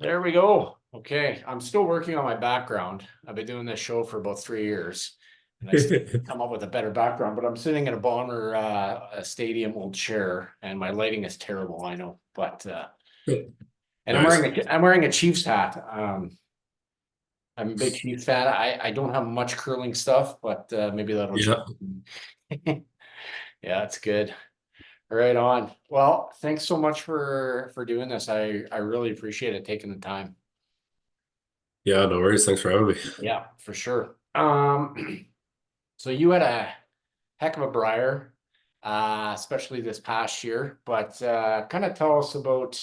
There we go. Okay, I'm still working on my background. I've been doing this show for about 3 years, and I still come up with a better background. But I'm sitting in a Bonner a stadium old chair, and my lighting is terrible. I know, but and Nice. I'm wearing a Chiefs hat. I'm a big Chiefs fan. I don't have much curling stuff, but maybe that'll change. Yeah. Yeah, it's good. Right on. Well, thanks so much for doing this. I really appreciate it taking the time. Yeah, no worries. Thanks for having me. Yeah, for sure. So you had a heck of a Briar, especially this past year, but kind of tell us about,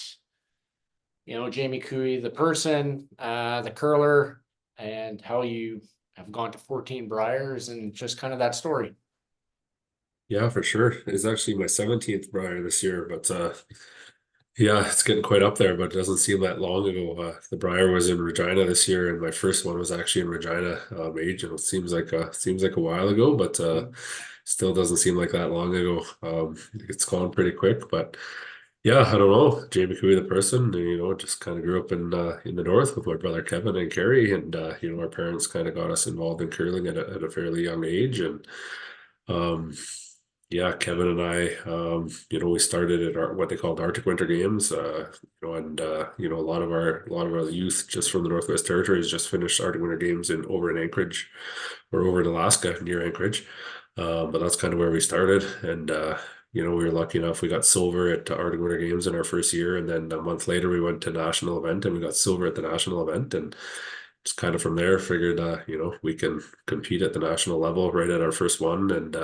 Jamie Cooey, the person, the curler, and how you have gone to 14 Briars and just kind of that story. Yeah, for sure. It's actually my 17th Briar this year, but yeah, it's getting quite up there, but it doesn't seem that long ago. The Briar was in Regina this year, and my first one was actually in Regina, age, and it seems like a while ago, but still doesn't seem like that long ago. It's gone pretty quick, but yeah, I don't know. Jamie Cooey, the person, just kind of grew up in the north with my brother Kevin and Carrie, and our parents kind of got us involved in curling at a fairly young age, and um, yeah, Kevin and I, we started at what they called Arctic Winter Games, and a lot of our youth just from the Northwest Territories just finished Arctic Winter Games over in Anchorage or over in Alaska near Anchorage. But that's kind of where we started, and we were lucky enough we got silver at Arctic Winter Games in our first year, and then a month later we went to national event and we got silver at the national event, and just kind of from there figured we can compete at the national level right at our first one, and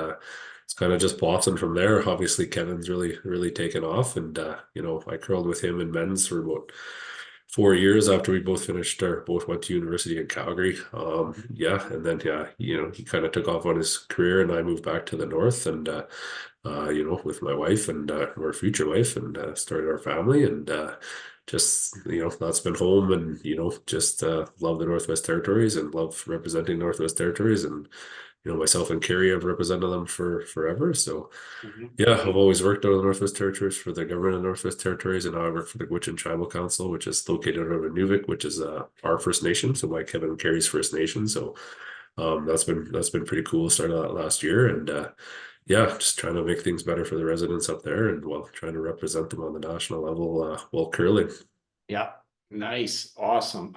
it's kind of just blossomed from there. Obviously Kevin's really taken off, and I curled with him in men's for about 4 years after we both finished or both went to university in Calgary. Yeah, and then yeah, he kind of took off on his career, and I moved back to the north, and with my wife and our future wife, and started our family, and just that's been home, and just love the Northwest Territories and love representing Northwest Territories, and myself and Carrie have represented them for forever. So Mhm. yeah, I've always worked out of the Northwest Territories for the government of the Northwest Territories, and now I work for the Gwich'in Tribal Council, which is located out of Inuvik, which is our First Nation, so my Kevin and Carrie's First Nation. So that's been pretty cool. Started that last year, and yeah, just trying to make things better for the residents up there, and well, trying to represent them on the national level while curling. Yeah, nice, awesome.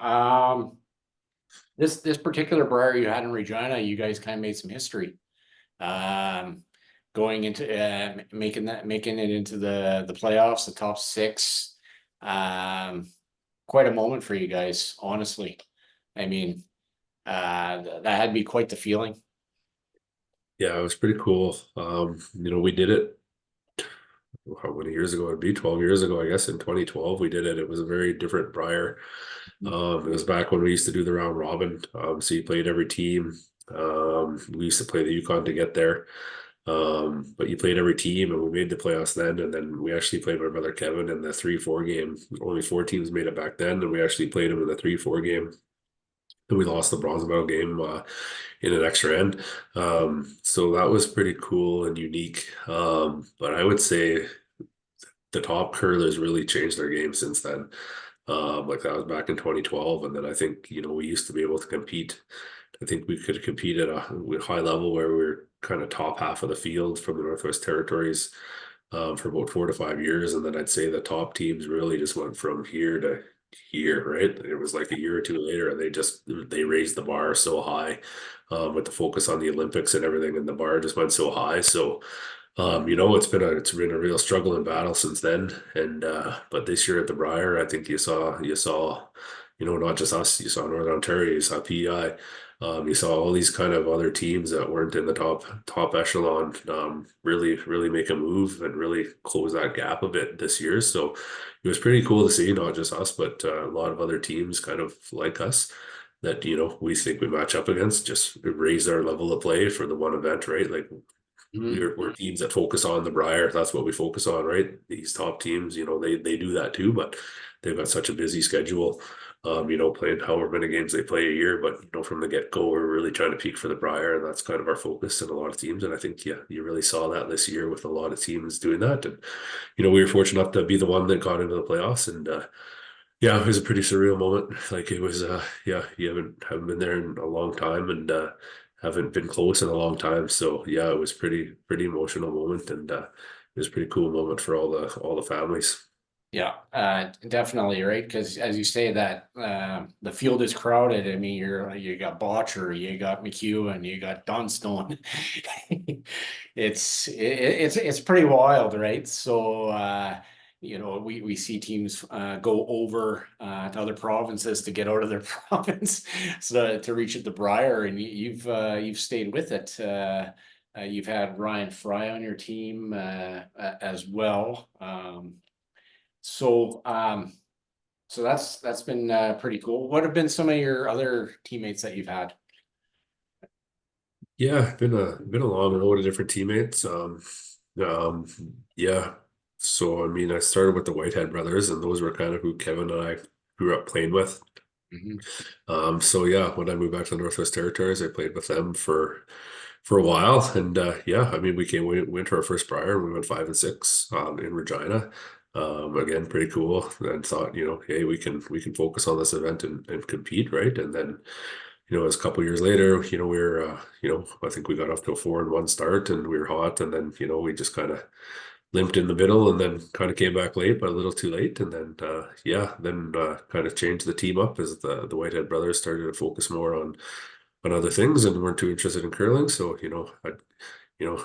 This particular Briar you had in Regina, you guys kind of made some history. Um, Going into making it into the playoffs, the top six. Um, Quite a moment for you guys, honestly. I mean, that had to be quite the feeling. Yeah, it was pretty cool. We did it how many years ago? It'd be 12 years ago, I guess. In 2012, we did it. It was a very different Briar. It was back when we used to do the round robin. So you played every team. We used to play the Yukon to get there. But you played every team, and we made the playoffs then. And then we actually played my brother Kevin in the 3-4 game. Only four teams made it back then, and we actually played him in the 3-4 game. And we lost the bronze medal game in an extra end. So that was pretty cool and unique. But I would say the top curlers really changed their game since then. Like that was back in 2012, and then I think we used to be able to compete. I think we could compete at a high level where we are kind of top half of the field from the Northwest Territories for about 4 to 5 years, and then I'd say the top teams really just went from here to here, right? It was like a year or two later, and they raised the bar so high with the focus on the Olympics and everything, and the bar just went so high. So it's been a real struggle and battle since then. And but this year at the Briar, I think you saw, not just us, you saw Northern Ontario, you saw PEI, you saw all these kind of other teams that weren't in the top echelon, really make a move and really close that gap a bit this year. So it was pretty cool to see, not just us, but a lot of other teams kind of like us that we think we match up against, just raise our level of play for the one event, right? Like Mhm. we're teams that focus on the Briar. That's what we focus on, right? These top teams, they do that too, but they've got such a busy schedule. Playing however many games they play a year, but from the get go, we're really trying to peak for the Briar, and that's kind of our focus in a lot of teams. And I think, yeah, you really saw that this year with a lot of teams doing that. And we were fortunate enough to be the one that got into the playoffs, and Yeah, it was a pretty surreal moment. Like it was, yeah, you haven't been there in a long time, and haven't been close in a long time. So yeah, it was pretty emotional moment, and it was a pretty cool moment for all the families. Yeah, definitely, right? Because as you say that the field is crowded. I mean, you got Botcher, you got McEwen, you got Dunstone. It's pretty wild, right? So we see teams go over to other provinces to get out of their province so to reach at the Brier, and you've stayed with it. You've had Ryan Fry on your team as well. So so that's been pretty cool. What have been some of your other teammates that you've had? Yeah, been a long road of different teammates. Um, yeah. So I mean, I started with the Whitehead brothers, and those were kind of who Kevin and I grew up playing with. Mhm. So yeah, when I moved back to the Northwest Territories, I played with them for a while, and yeah, I mean, we went to our first Brier, and we went 5-6 in Regina. Again, pretty cool. And thought, hey, we can focus on this event and compete, right? And then, as a couple years later, we were, I think we got off to a 4-1 start, and we were hot, and then, we just kind of limped in the middle, and then kind of came back late, but a little too late. And then, yeah, then kind of changed the team up as the Whitehead brothers started to focus more on other things and weren't too interested in curling. So, you know,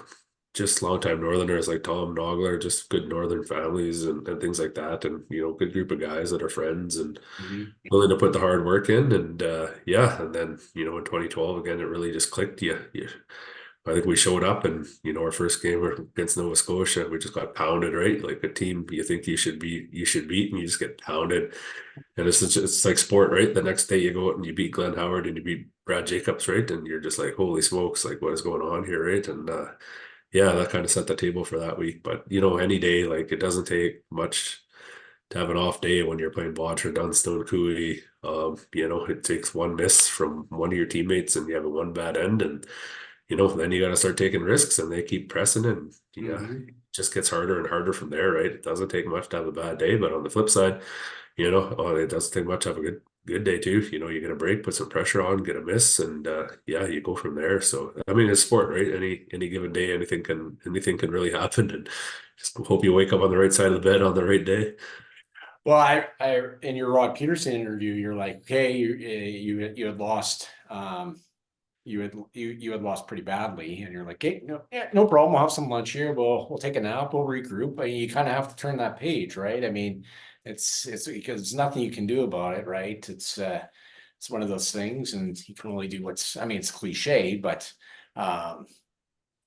just longtime Northerners like Tom Nogler, just good Northern families and things like that. And, good group of guys that are friends and Mhm. willing to put the hard work in. And yeah, and then, in 2012, again, it really just clicked. I think we showed up and, our first game against Nova Scotia, we just got pounded, right? Like a team you think you should beat, and you just get pounded. And it's like sport, right? The next day you go out and you beat Glenn Howard and you beat Brad Jacobs, right? And you're just like, holy smokes, like what is going on here, right? And yeah, that kind of set the table for that week. But any day, like it doesn't take much to have an off day when you're playing Botcher, Dunstone, Cooley. It takes one miss from one of your teammates and you have a one bad end, and then you got to start taking risks, and they keep pressing, and yeah, Mhm. it just gets harder and harder from there, right? It doesn't take much to have a bad day, but on the flip side, it doesn't take much to have a good day too. You get a break, put some pressure on, get a miss, and yeah, you go from there. So I mean, it's sport, right? Any given day, anything can really happen, and just hope you wake up on the right side of the bed on the right day. Well, I in your Rod Peterson interview, you're like, okay, you had lost, you had lost pretty badly, and you're like, hey, no, yeah, no problem. We'll have some lunch here. We'll take a nap. We'll regroup. And you kind of have to turn that page, right? I mean, it's because there's nothing you can do about it, right? It's one of those things, and you can only do what's. I mean, it's cliche, but um,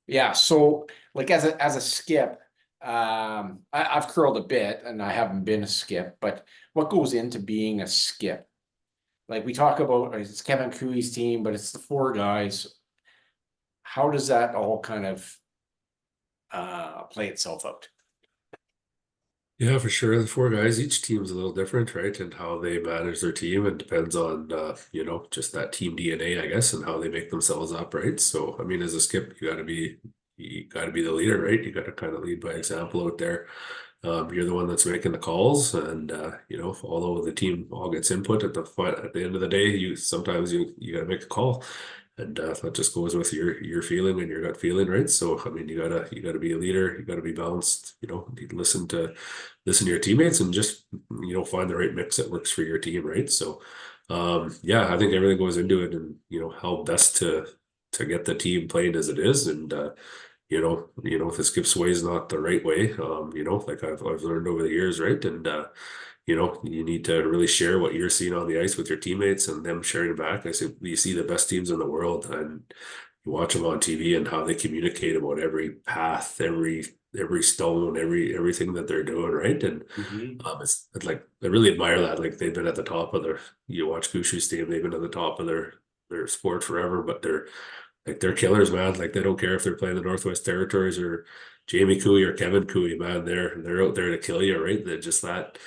yeah. So, like as a skip, I've curled a bit, and I haven't been a skip, but what goes into being a skip? Like we talk about, it's Kevin Cooey's team, but it's the four guys. How does that all kind of play itself out? Yeah, for sure. The four guys, each team's a little different, right? And how they manage their team, and depends on just that team DNA, I guess, and how they make themselves up, right? So, I mean, as a skip, you got to be the leader, right? You got to kind of lead by example out there. You're the one that's making the calls, and although the team all gets input at the end of the day, you got to make a call, and that just goes with your feeling and your gut feeling, right? So, I mean, you gotta be a leader, you gotta be balanced, you listen to your teammates, and just find the right mix that works for your team, right? So, yeah, I think everything goes into it, and how best to get the team playing as it is, and if the skip sway is not the right way, like I've learned over the years, right? And you need to really share what you're seeing on the ice with your teammates, and them sharing back. I say you see the best teams in the world, and you watch them on TV and how they communicate about every path, every stone, everything that they're doing, right? And Mhm. it's like I really admire that. Like they've been at the top of their. You watch Gushu's team; they've been at the top of their sport forever, but they're killers, man. Like they don't care if they're playing the Northwest Territories or Jamie Cooey or Kevin Cooey, man. They're out there to kill you, right? They're just that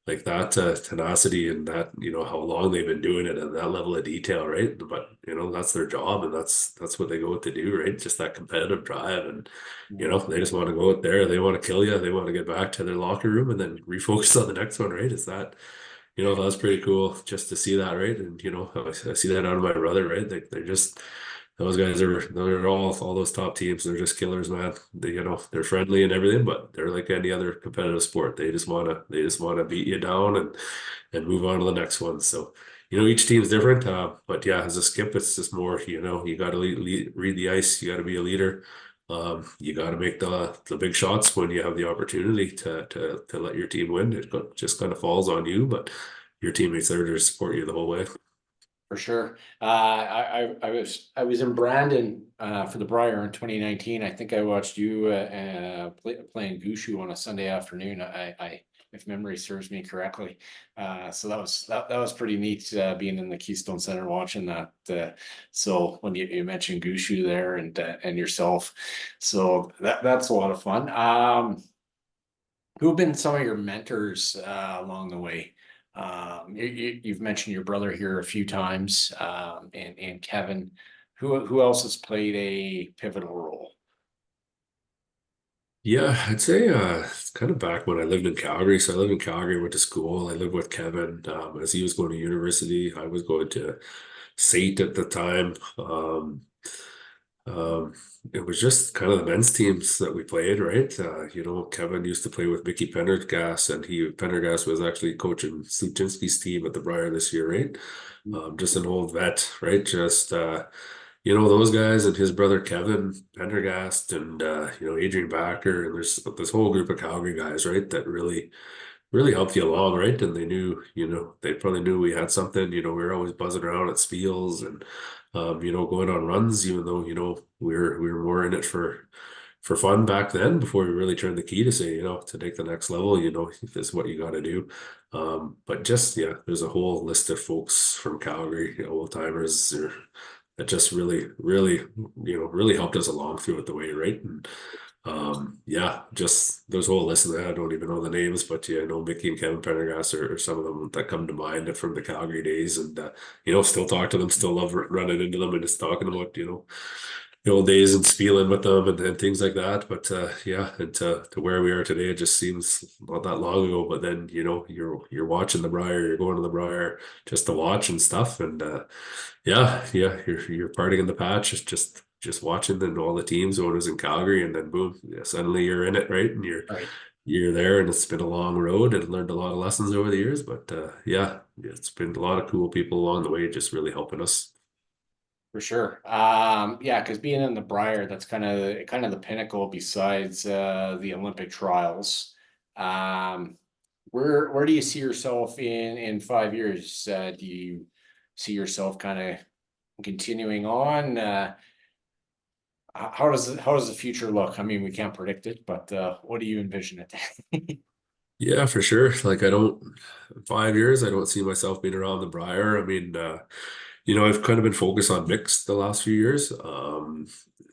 tenacity, and that how long they've been doing it, and that level of detail, right? But that's their job, and that's what they go out to do, right? Just that competitive drive, and they just want to go out there, they want to kill you, they want to get back to their locker room and then refocus on the next one, right? It's that's pretty cool just to see that, right? And I see that out of my brother, right? They're just those guys they're all those top teams. They're just killers, man. They're friendly and everything, but they're like any other competitive sport. They just wanna beat you down and move on to the next one. So each team's different. But yeah, as a skip, it's just more. You got to read the ice. You got to be a leader. You got to make the big shots when you have the opportunity to let your team win. Just kind of falls on you, but your teammates are there to support you the whole way. For sure. I was in Brandon for the Brier in 2019. I think I watched you playing Gushu on a Sunday afternoon. If memory serves me correctly. So that was pretty neat being in the Keystone Center watching that. So when you mentioned Gushu there and yourself, so that's a lot of fun. Who have been some of your mentors along the way? You've mentioned your brother here a few times, and Kevin. Who else has played a pivotal role? Yeah, I'd say it's kind of back when I lived in Calgary. So I lived in Calgary, went to school. I lived with Kevin as he was going to university. I was going to SAIT at the time. Um, it was just kind of the men's teams that we played, right? Kevin used to play with Mickey Pendergast, and Pendergast was actually coaching Sluchinski's team at the Brier this year, right? Just an old vet, right? Just those guys and his brother Kevin Pendergast and Adrian Backer, and there's this whole group of Calgary guys, right? That really helped you along, right? And they knew, they probably knew we had something. We were always buzzing around at Spiels and going on runs, even though we were more in it for fun back then before we really turned the key to say, to take the next level, this is what you got to do. But just yeah, there's a whole list of folks from Calgary, old timers, that just really helped us along through it the way, right? And yeah, just those whole list of that. I don't even know the names, but yeah, I know Mickey and Kevin Pendergast are some of them that come to mind from the Calgary days, and still talk to them, still love running into them and just talking about the old days and spieling with them and things like that. But yeah, and to where we are today, it just seems not that long ago. But then you're watching the Brier, you're going to the Brier just to watch and stuff, and yeah, you're partying in the patch, just watching and all the teams when it was in Calgary, and then boom, yeah, suddenly you're in it, right? And you're Right. you're there, and it's been a long road and learned a lot of lessons over the years. But yeah, it's been a lot of cool people along the way, just really helping us. For sure. Yeah, because being in the Brier, that's kind of the pinnacle besides the Olympic trials. Um, where do you see yourself in 5 years? Do you see yourself kind of continuing on? How does the future look? I mean, we can't predict it, but what do you envision it? Yeah, for sure. Like 5 years, I don't see myself being around the Brier. I mean, I've kind of been focused on mixed the last few years.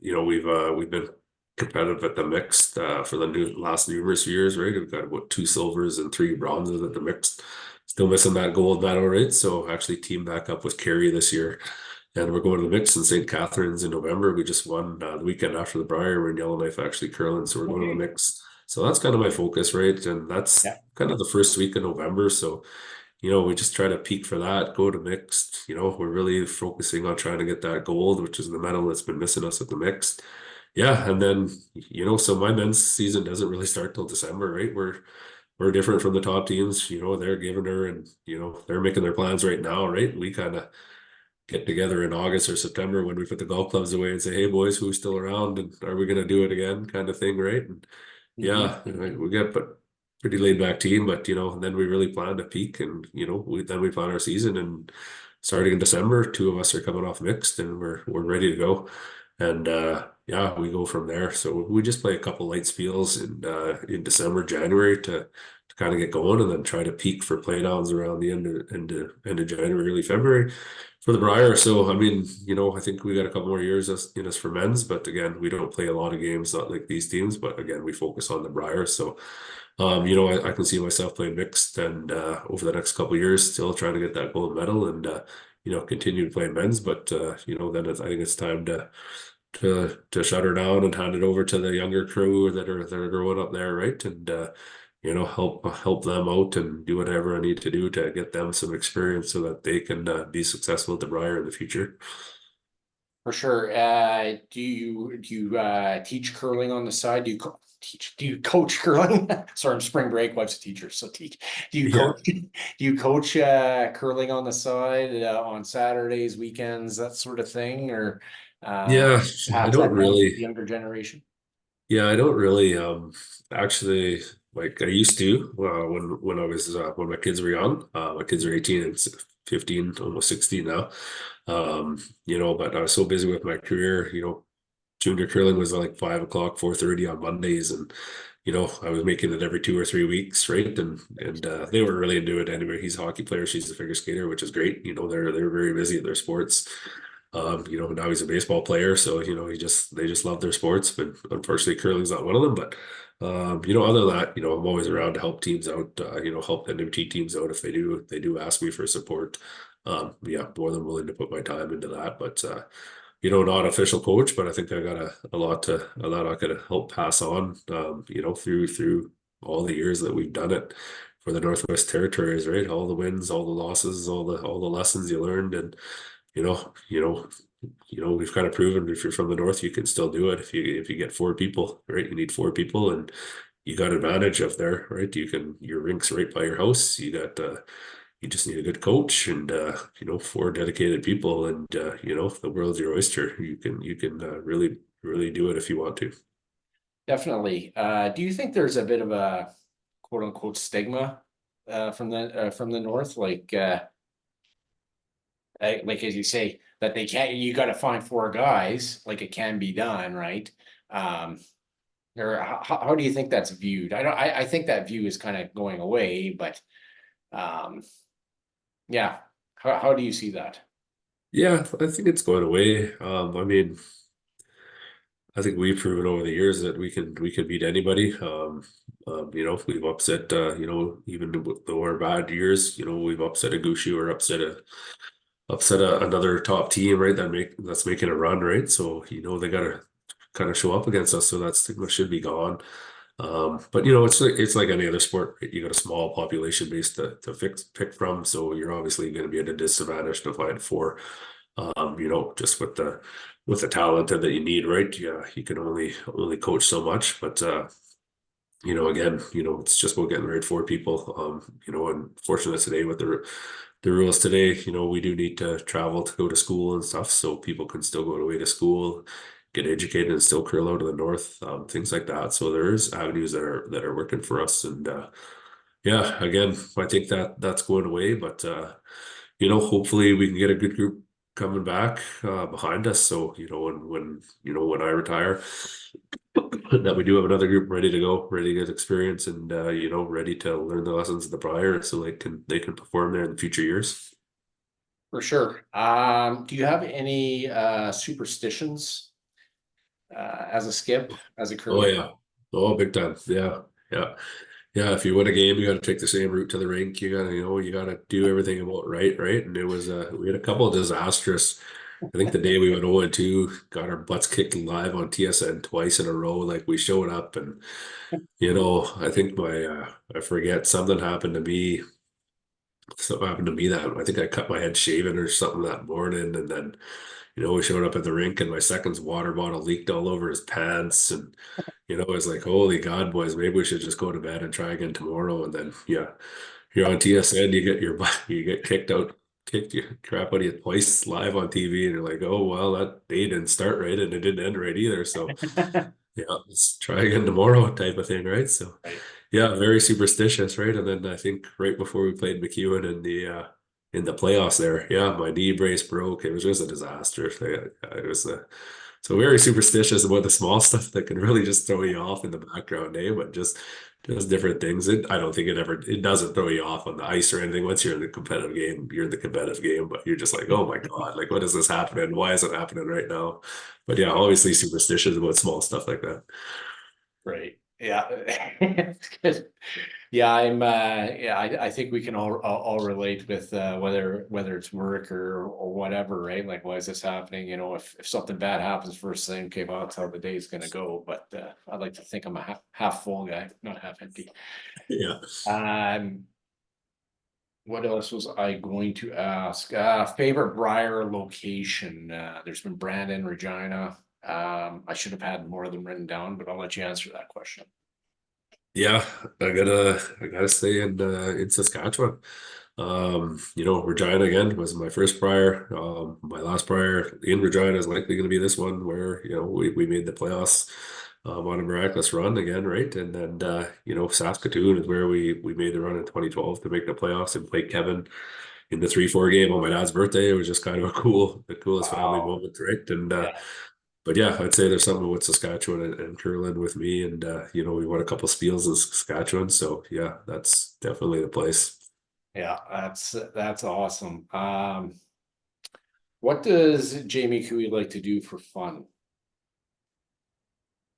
We've been competitive at the mixed for the last numerous years, right? We've got what 2 silvers and 3 bronzes at the mixed. Still missing that gold medal, right? So actually teamed back up with Kerry this year, and we're going to the mix in St. Catharines in November. We just won the weekend after the Brier. We're in Yellowknife actually curling, so we're going to the Okay. mix. So that's kind of my focus, right? And that's Yeah. kind of the first week of November. So we just try to peak for that, go to mixed. We're really focusing on trying to get that gold, which is the medal that's been missing us at the mixed. Yeah, and then so my men's season doesn't really start till December, right? We're different from the top teams. They're giving her, and they're making their plans right now, right? We kind of get together in August or September when we put the golf clubs away and say, "Hey, boys, who's still around, and are we going to do it again?" kind of thing, right? And Mhm. yeah, we get but pretty laid back team, but and then we really plan to peak, and we plan our season, and starting in December, 2 of us are coming off mixed, and we're ready to go, and yeah, we go from there. So we just play a couple light spiels in December, January to kind of get going, and then try to peak for playdowns around the end of January, early February for the Brier. So I mean, I think we got a couple more years in us for men's, but again, we don't play a lot of games, not like these teams, but again, we focus on the Brier. So I can see myself playing mixed, and over the next couple of years, still trying to get that gold medal, and continue to play men's. But then I think it's time to shut her down and hand it over to the younger crew that are growing up there, right? And help them out and do whatever I need to do to get them some experience so that they can be successful at the Briar in the future. For sure. Do you teach curling on the side? Do you coach curling? Sorry, I'm spring break. Wife's a teacher, so teach. Do you Yeah, coach? Do you coach curling on the side on Saturdays, weekends, that sort of thing, or yeah, I pass don't that down to really. the younger generation? Yeah, I don't really actually like I used to when I was when my kids were young. My kids are 18 and 15, almost 16 now. But I was so busy with my career, junior curling was like 5 o'clock, 4:30 on Mondays, and I was making it every 2 or 3 weeks, right? And they were really into it anyway. He's a hockey player, she's a figure skater, which is great. They're very busy at their sports. Now he's a baseball player, so they just love their sports, but unfortunately curling's not one of them. But other than that, I'm always around to help teams out, help NMT teams out if they do ask me for support. Yeah, more than willing to put my time into that. But not official coach, but I think I got a lot I could help pass on, through all the years that we've done it for the Northwest Territories, right? All the wins, all the losses, all the lessons you learned, and you know, you know, we've kind of proven if you're from the north, you can still do it. If you get 4 people, right? You need 4 people, and you got advantage of there, right? Your rink's right by your house. You just need a good coach and 4 dedicated people, and the world's your oyster. You can really do it if you want to. Definitely. Do you think there's a bit of a quote unquote stigma from the north, like as you say, that they can't, you got to find 4 guys, like it can be done, right? Um, or how do you think that's viewed? I think that view is kind of going away, but um, yeah, how do you see that? Yeah, I think it's going away. I mean, I think we've proven over the years that we can beat anybody. We've upset even though our bad years, we've upset a Gushi or another top team, right? That's making a run, right? So they gotta kind of show up against us, so that stigma should be gone. But it's like any other sport, right? You got a small population base to pick from, so you're obviously going to be at a disadvantage to fight for. Just with the talent that you need, right? Yeah, you can only coach so much, but again, it's just about getting the right 4 people. And fortunate today with the rules today, we do need to travel to go to school and stuff, so people can still go away to school, get educated, and still curl out of the north, things like that. So there's avenues that are working for us, and yeah, again, I think that's going away, but hopefully we can get a good group coming back behind us. So when I retire, that we do have another group ready to go, ready to get experience, and ready to learn the lessons of the prior, so they can perform there in the future years. For sure. Do you have any superstitions as a skip, as a Oh curler? yeah, oh big time, yeah, yeah. Yeah, if you win a game, you got to take the same route to the rink. You got to do everything about right? And we had a couple of disastrous. I think the day we went 0-2, got our butts kicked live on TSN twice in a row. Like we showed up, and I think I forget something happened to me. Something happened to me that I think I cut my head shaving or something that morning, and then we showed up at the rink, and my second's water bottle leaked all over his pants, and it's like, holy God, boys, maybe we should just go to bed and try again tomorrow. And then, yeah, you're on TSN, you get you get kicked your crap out of you twice live on TV, and you're like, oh, well, that day didn't start right and it didn't end right either. So, yeah, let's try again tomorrow type of thing, right? So, Right. yeah, very superstitious, right? And then I think right before we played McEwen in the playoffs there, yeah, my knee brace broke. It was just a disaster. It was so very superstitious about the small stuff that can really just throw you off in the background, eh? But just different things. I don't think it doesn't throw you off on the ice or anything. Once you're in the competitive game, you're in the competitive game, but you're just like, oh my God, like what is this happening? Why is it happening right now? But yeah, obviously superstitious about small stuff like that. Right. Yeah. It's good. Yeah, yeah, I think we can all relate with whether it's work or whatever, right? Like, why is this happening? You know, if something bad happens first thing, okay, well, that's how the day's gonna go. But I'd like to think I'm a half full guy, not half empty. Yeah. Um, what else was I going to ask? Favorite Briar location? There's been Brandon, Regina. I should have had more of them written down, but I'll let you answer that question. Yeah, I gotta stay in Saskatchewan. Regina again was my first prior. My last prior in Regina is likely going to be this one where, we made the playoffs on a miraculous run again, right? And then Saskatoon is where we made the run in 2012 to make the playoffs and play Kevin in the 3-4 game on my dad's birthday. It was just kind of the coolest family Wow. moment, right? And Yeah. but yeah, I'd say there's something with Saskatchewan and Curlin with me, and we won a couple spiels in Saskatchewan, so yeah, that's definitely the place. Yeah, that's awesome. What does Jamie Cooey like to do for fun?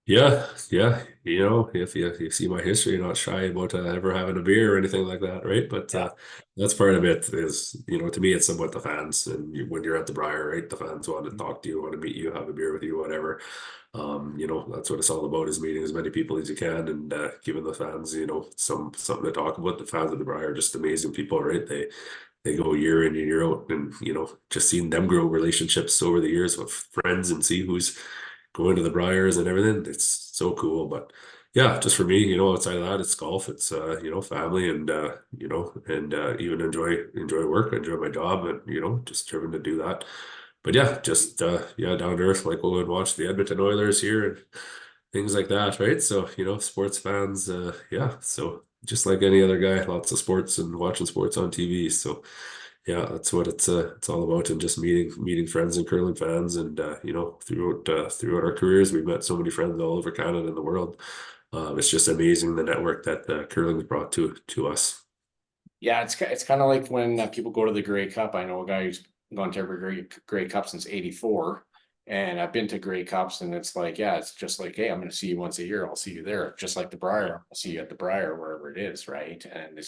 Yeah, yeah, if you see my history, you're not shy about ever having a beer or anything like that, right? But Yeah. that's part of it is, to me, it's somewhat the fans, and when you're at the Briar, right, the fans want to talk to you, want to meet you, have a beer with you, whatever. That's what it's all about is meeting as many people as you can and giving the fans, something to talk about. The fans of the Briar are just amazing people, right? They go year in and year out, and just seeing them grow relationships over the years with friends and see who's going to the Briars and everything. It's so cool. But yeah, just for me, outside of that, it's golf. It's family and even enjoy work, enjoy my job, and just driven to do that. But yeah, just down to earth, like we'll go and watch the Edmonton Oilers here and things like that, right? So, sports fans, yeah. So just like any other guy, lots of sports and watching sports on TV. So yeah, that's what it's all about, and just meeting friends and curling fans, and throughout our careers, we've met so many friends all over Canada and the world. It's just amazing the network that curling's brought to us. Yeah, it's kind of like when people go to the Grey Cup. I know a guy who's gone to every Grey Cup since '84, and I've been to Grey Cups, and it's like, yeah, it's just like, hey, I'm going to see you once a year. I'll see you there, just like the Yeah. Briar. I'll see you at the Briar wherever it is, right? And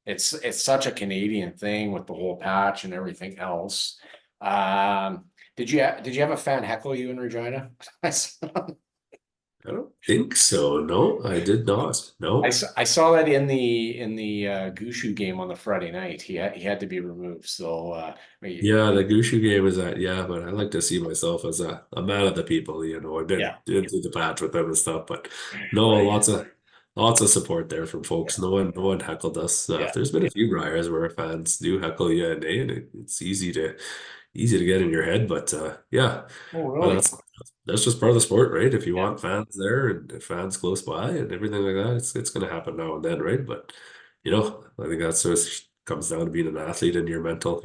it's such a Canadian thing with the whole patch and everything else. Did you have a fan heckle you in Regina? I don't think so. No, I did not. No. I saw that in the Gushu game on the Friday night. He had to be removed. So Yeah, the Gushu game is that, yeah, but I like to see myself as a man of the people, I've been yeah, into the patch with them and stuff, but no, right. lots of support there from folks. Yeah, No one heckled us. yeah. There's been a few Briars where fans do heckle you and it's easy to get in your head, but yeah, Oh, well, really? that's just part of the sport, right? If you Yeah. want fans there and if fans close by and everything like that, it's gonna happen now and then, right? But I think that's what it comes down to being an athlete and your mental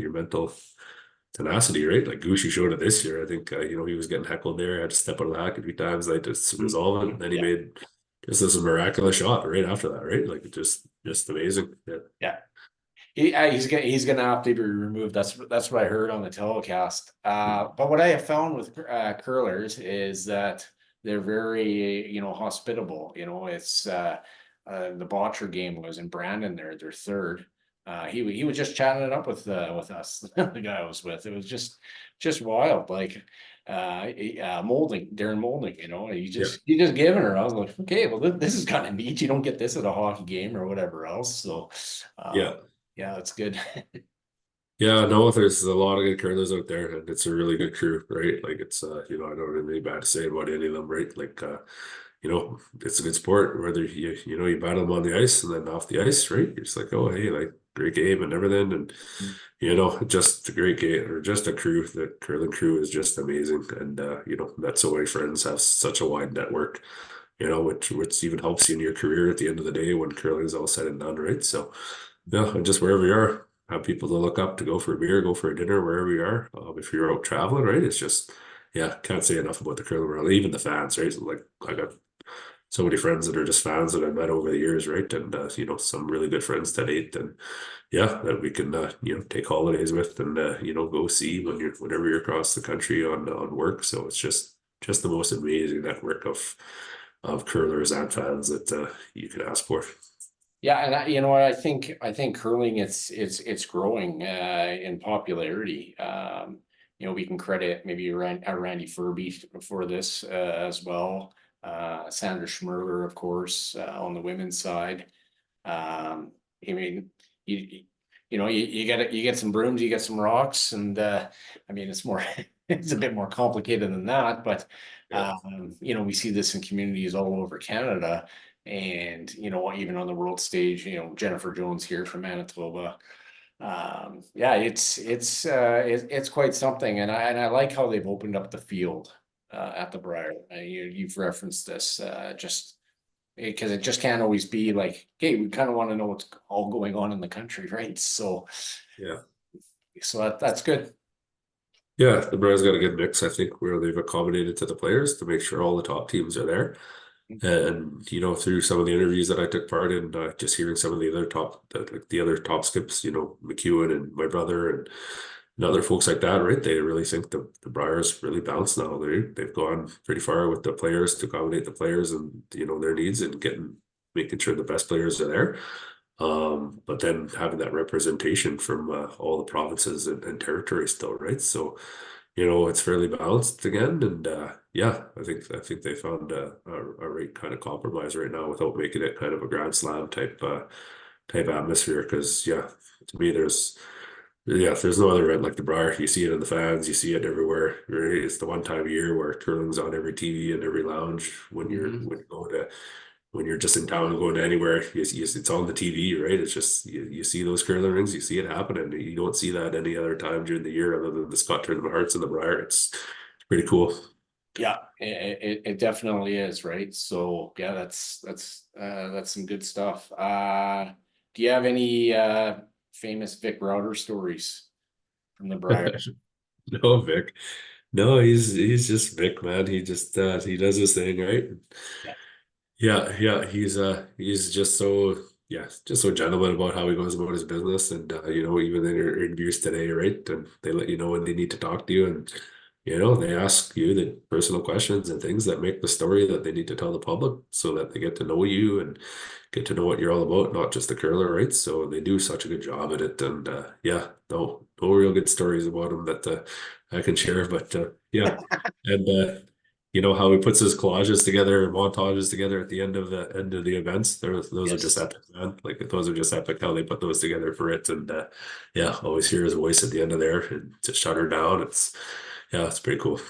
tenacity, right? Like Gucci showed it this year. I think he was getting heckled there, had to step out of the hack a few times, like to resolve it. And then he Yeah, made just this miraculous shot right after that, right? Like just amazing. Yeah. yeah. He's gonna have to be removed. That's what I heard on the telecast. But what I have found with curlers is that they're very hospitable. It's the Botcher game was in Brandon. Their third. He was just chatting it up with us. The guy I was with. It was just wild. Like Molding, Darren Molding. Yeah. He just giving her. I was like, okay, well this is kind of neat. You don't get this at a hockey game or whatever else. So. Uh, Yeah. yeah, that's good. Yeah, no, there's a lot of good curlers out there, and it's a really good crew, right? Like it's I don't have anything bad to say about any of them, right? Like it's a good sport, whether you battle them on the ice and then off the ice, right? You're just like, oh hey, like great game and everything, and just a great game or just a crew. The curling crew is just amazing, and met so many friends, have such a wide network, which even helps you in your career at the end of the day when curling is all said and done, right? So yeah, and just wherever you are, have people to look up to go for a beer, go for a dinner, wherever you are. If you're out traveling, right? It's just, yeah, can't say enough about the curling world. Even the fans, right? Like I got so many friends that are just fans that I've met over the years, right? And some really good friends to date, and yeah, that we can take holidays with and go see whenever you're across the country on work. So it's just the most amazing network of curlers and fans that you can ask for. Yeah, and you know what, I think curling, it's growing in popularity. You know, we can credit maybe Randy Furby for this as well. Sandra Schmirler, of course, on the women's side. I mean, you you know, you get some brooms, you get some rocks, and I mean, it's more it's a bit more complicated than that, but Yeah. you know, we see this in communities all over Canada, and you know, even on the world stage, you know, Jennifer Jones here from Manitoba. Yeah, it's quite something, and I like how they've opened up the field at the Brier. You've referenced this, just because it just can't always be like, hey, we kind of want to know what's all going on in the country, right? Yeah. So that's good. Yeah, the Browns got a good mix, I think, where they've accommodated to the players to make sure all the top teams are there. And through some of the interviews that I took part in, just hearing some of the other top skips, McEwen and my brother and other folks like that, right? They really think the Briars really balanced now. They've gone pretty far with the players to accommodate the players and their needs and making sure the best players are there. But then having that representation from all the provinces and territories still, right? So, it's fairly balanced again, and yeah, I think they found a right kind of compromise right now without making it kind of a Grand Slam type atmosphere. Because yeah, to me, there's no other event like the Brier. You see it in the fans, you see it everywhere. Right? It's the one time a year where curling's on every TV and every lounge Mhm. when you go to when you're just in town and going to anywhere, it's on the TV, right? It's just you see those curling rings, you see it happening. You don't see that any other time during the year other than the Scott Tournament Hearts and the Brier. It's pretty cool. Yeah, it definitely is, right? So yeah, that's some good stuff. Do you have any famous Vic Router stories from the Brier? No, Vic. No, he's just Vic, man. He does his thing, right? Yeah. Yeah, yeah, he's just so gentleman about how he goes about his business, and even in your interviews today, right? And they let you know when they need to talk to you, and they ask you the personal questions and things that make the story that they need to tell the public, so that they get to know you and get to know what you're all about, not just the curler, right? So they do such a good job at it, and yeah, no real good stories about him that I can share, but yeah, and how he puts his collages together, montages together at the end of the events. Those are just Yes. epic, man. Like those are just epic how they put those together for it. And yeah, always hear his voice at the end of there and to shut her down. Yeah, it's pretty cool.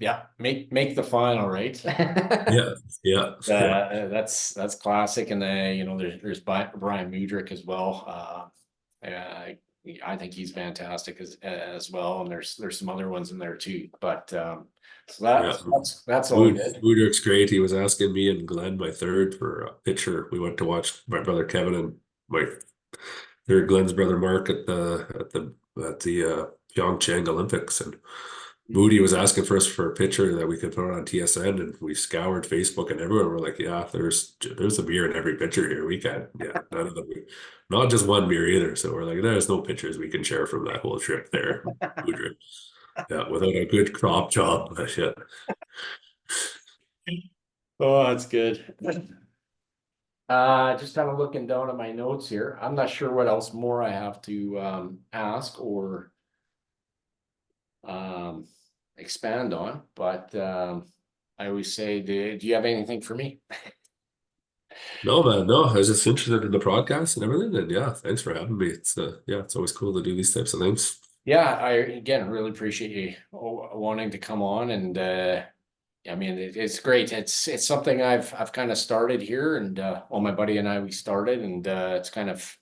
Yeah, make the final, right? Yeah, yeah, yeah, That's classic, and then there's Brian Mudrick as well. I think he's fantastic as well, and there's some other ones in there too. But so yeah. that's all good. Woodrick's great. He was asking me and Glenn, my third, for a picture. We went to watch my brother Kevin and my third Glenn's brother Mark at the Pyeongchang Olympics, and Moody was asking for us for a picture that we could put on TSN, and we scoured Facebook and everyone. We're like, yeah, there's a beer in every picture here. We can't, yeah, none of them, not just one beer either. So we're like, there's no pictures we can share from that whole trip there. Woodrick. Yeah, without a good crop job, but yeah. Oh, that's good. Just kind of looking down at my notes here. I'm not sure what else more I have to ask or um expand on, but I always say, do you have anything for me? No, man, no. I was just interested in the podcast and everything, and yeah, thanks for having me. It's always cool to do these types of things. Yeah, I again really appreciate you wanting to come on, and I mean it's great. It's something I've kind of started here, and well, my buddy and I we started, and it's kind of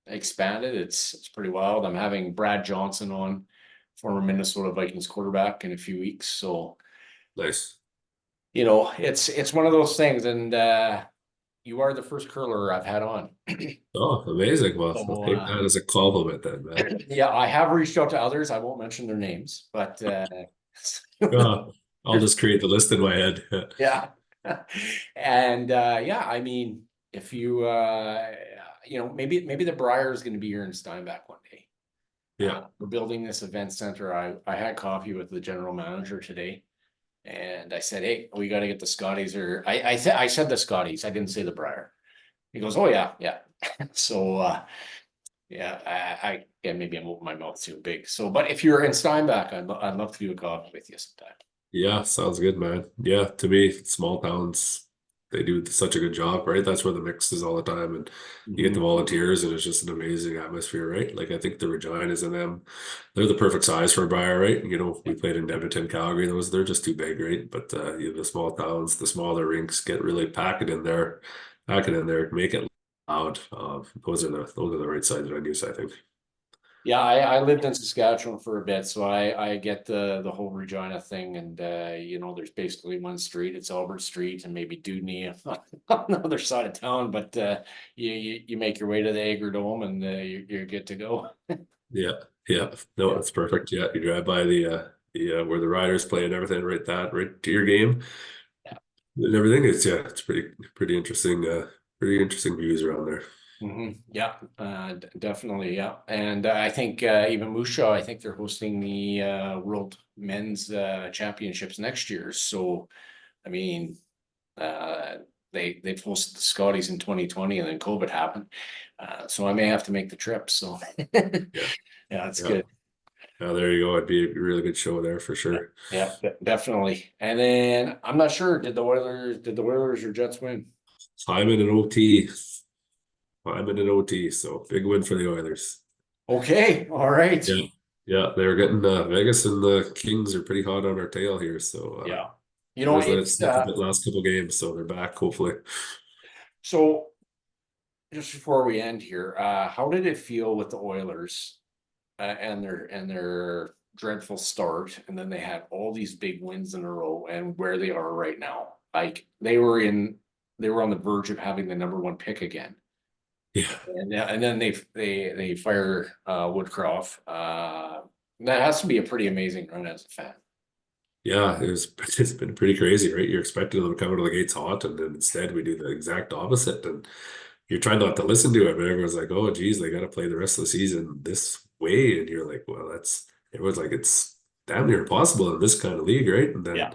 expanded. It's pretty wild. I'm having Brad Johnson on, former Minnesota Vikings quarterback, in a few weeks. So Nice. it's one of those things, and you are the first curler I've had on. Oh, amazing. Well, I'll So take that as a compliment then, man. yeah, I have reached out to others. I won't mention their names, but I'll just create the list in my head. yeah. And yeah, I mean, if you maybe the Brier is going to be here in Steinbach one day. Yeah, We're building this event center. I had coffee with the general manager today, and I said, hey, we got to get the Scotties, or I said the Scotties. I didn't say the Brier. He goes, oh yeah, yeah. So yeah, yeah, maybe I'm opening my mouth too big. So, but if you're in Steinbach, I'd love to do a coffee with you sometime. Yeah, sounds good, man. Yeah, to me, small towns, they do such a good job, right? That's where the mix is all the time, and you get the Mhm. volunteers, and it's just an amazing atmosphere, right? Like I think the Reginas and them, they're the perfect size for a buyer, right? You know, we played in Edmonton, Calgary, they're just too big, right? But you know, the small towns, the smaller rinks get really pack it in there, make it loud. Those are the right size venues, I think. Yeah, I lived in Saskatchewan for a bit, so I get the whole Regina thing, and you know, there's basically one street, it's Albert Street, and maybe Dudney on the other side of town, but you make your way to the Agrodome, and you're good to go. Yeah, yeah. No, Yeah. it's perfect. Yeah, you drive by the where the Riders play and everything, right to your game and everything. It's pretty interesting. Pretty interesting views around there. Yeah, definitely, yeah. And I think even Moose Jaw, I think they're hosting the World Men's Championships next year. So, I mean, uh, they've hosted the Scotties in 2020, and then COVID happened. So I may have to make the trip. So, Yeah, yeah, that's yeah. good. There you go. It'd be a really good show there for sure. Yeah, definitely. And then I'm not sure, did the Oilers or Jets win? Hyman and OT. Hyman and OT. So big win for the Oilers. Okay, all right. Yeah, yeah. They were getting Vegas and the Kings are pretty hot on our tail here. So Yeah. You know, Oilers let it it's slip a bit last couple games, so they're back hopefully. so just before we end here, how did it feel with the Oilers and their dreadful start, and then they had all these big wins in a row, and where they are right now? Like they were on the verge of having the number one pick again, Yeah. and then they fire Woodcroft. That has to be a pretty amazing run as a fan. Yeah, it's been pretty crazy, right? You're expecting them to come out of the gates hot, and then instead we do the exact opposite. And you're trying not to listen to it, but everyone's like, "Oh, geez, they got to play the rest of the season this way," and you're like, "Well, that's." Everyone's like, "It's damn near impossible in this kind of league, right?" And then Yeah,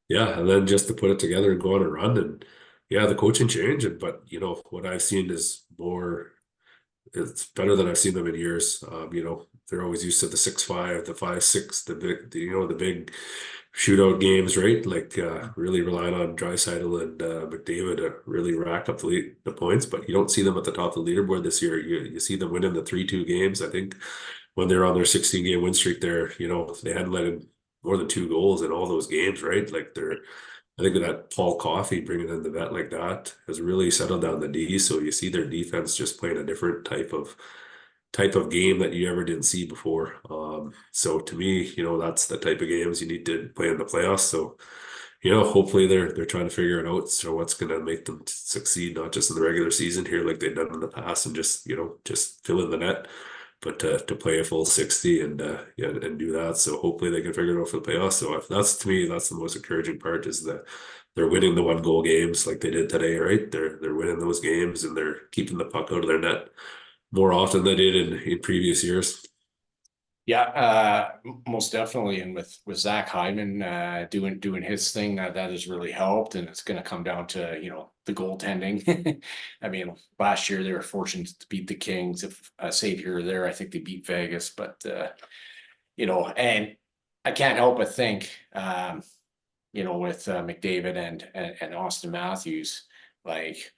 yeah, and then just to put it together and go on a run, and yeah, the coaching change, and but you know what I've seen is more. It's better than I've seen them in years. You know, they're always used to the 6-5, the 5-6, the big shootout games, right? Like really relying on Draisaitl and McDavid to really rack up the points, but you don't see them at the top of the leaderboard this year. You see them winning the 3-2 games. I think when they're on their 16 game win streak there, you know, they hadn't let in more than 2 goals in all those games, right? Like I think that Paul Coffey bringing in the vet like that has really settled down the D. So you see their defense just playing a different type of game that you ever didn't see before. So to me, you know, that's the type of games you need to play in the playoffs. So, you know, hopefully they're trying to figure it out. So what's going to make them succeed, not just in the regular season here, like they've done in the past, and just you know just fill in the net, but to play a full 60 and yeah, and do that. So hopefully they can figure it out for the playoffs. So if that's to me, that's the most encouraging part is that they're winning the 1 goal games like they did today, right? They're winning those games and they're keeping the puck out of their net more often than they did in previous years. yeah, most definitely. And with Zach Hyman doing his thing, that has really helped. And it's going to come down to the goaltending. I mean, last year they were fortunate to beat the Kings. If a save here or there, I think they beat Vegas. But and I can't help but think, with McDavid and Austin Matthews, like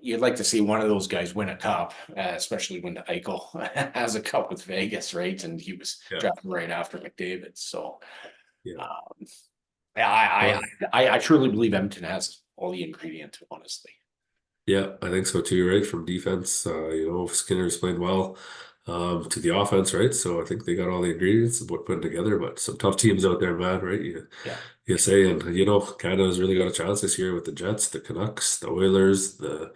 you'd like to see one of those guys win a cup, especially when Eichel has a cup with Vegas, right? And he was Yeah, drafted right after McDavid. So yeah. um, yeah, I truly believe Edmonton has all the ingredients, honestly. Yeah, I think so too, right? From defense, you know, Skinner's played well to the offense, right? So I think they got all the ingredients of what putting together, but some tough teams out there, man, right? Yeah. You say, and you know, Canada's really got a chance this year with the Jets, the Canucks, the Oilers, the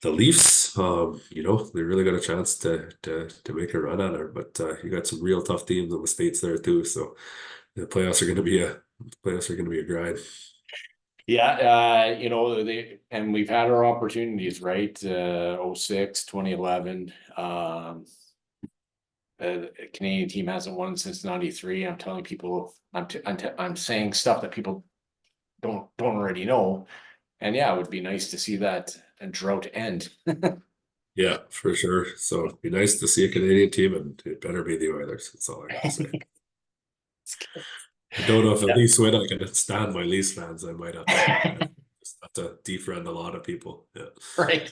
Leafs. You know, they really got a chance to make a run at it. But you got some real tough teams in the States there too. So the playoffs are gonna be a grind. Yeah, and we've had our opportunities, right? 06, 2011. The Canadian team hasn't won since '93. I'm telling people, I'm saying stuff that people don't already know. And yeah, it would be nice to see that drought end. Yeah, for sure. So it'd be nice to see a Canadian team, and it better be the Oilers. That's all I gotta say. I don't know if at Leafs win, I can stand my Leafs fans. I might have to just have to defriend a lot of people. Yeah. Right.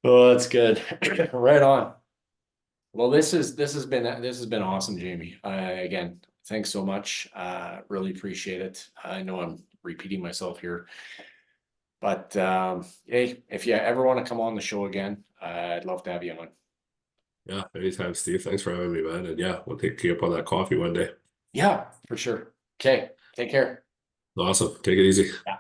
Oh, that's good. Right on. Well, this has been awesome, Jamie. Again, thanks so much. Really appreciate it. I know I'm repeating myself here, but hey, if you ever want to come on the show again, I'd love to have you on. Yeah, anytime, Steve. Thanks for having me, man. And yeah, we'll take you up on that coffee one day. Yeah, for sure. Okay, take care. Awesome. Take it easy. Yeah.